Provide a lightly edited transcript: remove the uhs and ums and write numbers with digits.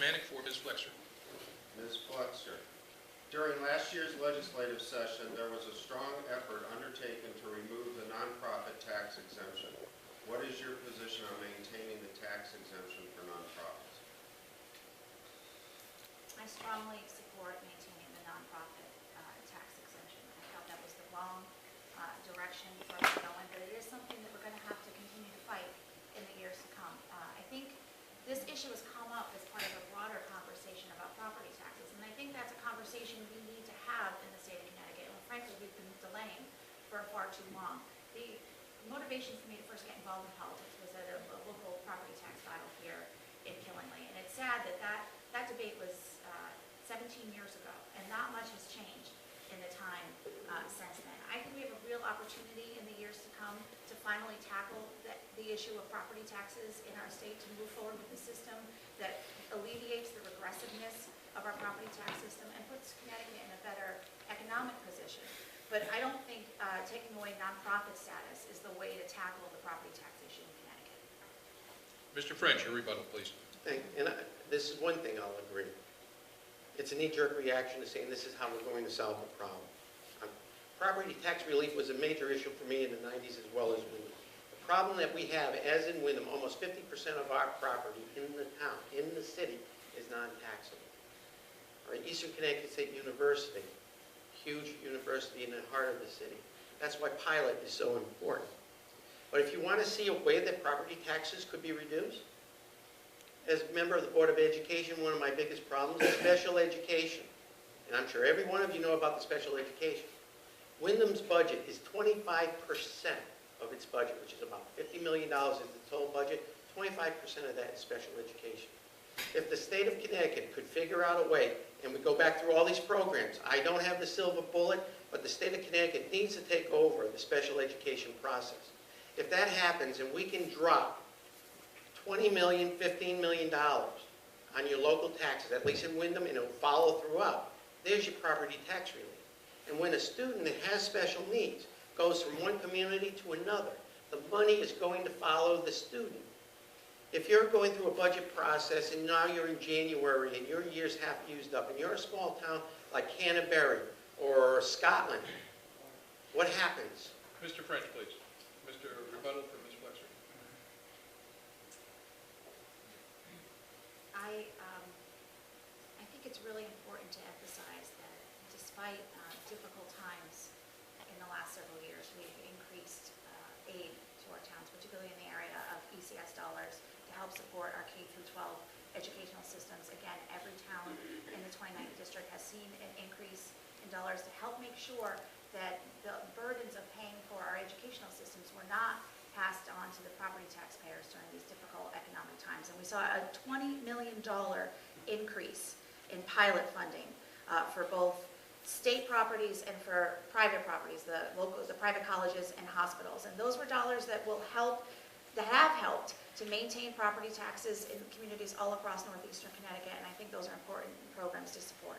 Manick for Ms. Flexer. Ms. Flexer, during last year's legislative session, there was a strong effort undertaken to remove the nonprofit tax exemption. What is your position on maintaining the tax exemption for nonprofits? I strongly support maintaining the nonprofit tax exemption. I felt that was the wrong direction for us to go in, but it is something that we're going to have to continue to fight in the years to come. I think this issue has come up as part of a broader conversation about property taxes, and I think that's a conversation we need to have in the state of Connecticut, and frankly, we've been delaying for far too long. The motivation for me to first get involved in politics was at a local property tax battle here in Killingly, and it's sad that that debate was 17 years ago, and not much has changed in the time since then. I think we have a real opportunity in the years to come to finally tackle the issue of property taxes in our state, to move forward with a system that alleviates the regressiveness of our property tax system and puts Connecticut in a better economic position. But I don't think taking away nonprofit status is the way to tackle the property tax issue in Connecticut. Mr. French, your rebuttal, please. This is one thing I'll agree. It's a knee-jerk reaction to saying this is how we're going to solve the problem. Property tax relief was a major issue for me in the 90s as well as Wyndham. The problem that we have, as in Wyndham, almost 50% of our property in the town, in the city, is non-taxable. All right, Eastern Connecticut State University, huge university in the heart of the city. That's why pilot is so important. But if you want to see a way that property taxes could be reduced, as a member of the Board of Education, one of my biggest problems is special education. And I'm sure every one of you know about the special education. Wyndham's budget is 25% of its budget, which is about $50 million is the total budget. 25% of that is special education. If the state of Connecticut could figure out a way, and we go back through all these programs, I don't have the silver bullet, but the state of Connecticut needs to take over the special education process. If that happens and we can drop $20 million, $15 million on your local taxes, at least in Wyndham, and it will follow throughout, there's your property tax relief. And when a student that has special needs goes from one community to another, the money is going to follow the student. If you're going through a budget process and now you're in January and your year's half used up and you're a small town like Canterbury or Scotland, what happens? Mr. French, please. Mr. Rebuttal for Ms. Flexer. I think it's really important to emphasize that despite difficult times in the last several years, we've increased aid to our towns, particularly in the area of ECS dollars, to help support our K-12 educational systems. Again, every town in the 29th district has seen an increase in dollars to help make sure that the burdens of paying for our educational systems were not passed on to the property taxpayers during these difficult economic times. And we saw a $20 million increase in pilot funding for both state properties and for private properties, the private colleges and hospitals. And those were dollars that will help, that have helped to maintain property taxes in communities all across Northeastern Connecticut, and I think those are important programs to support.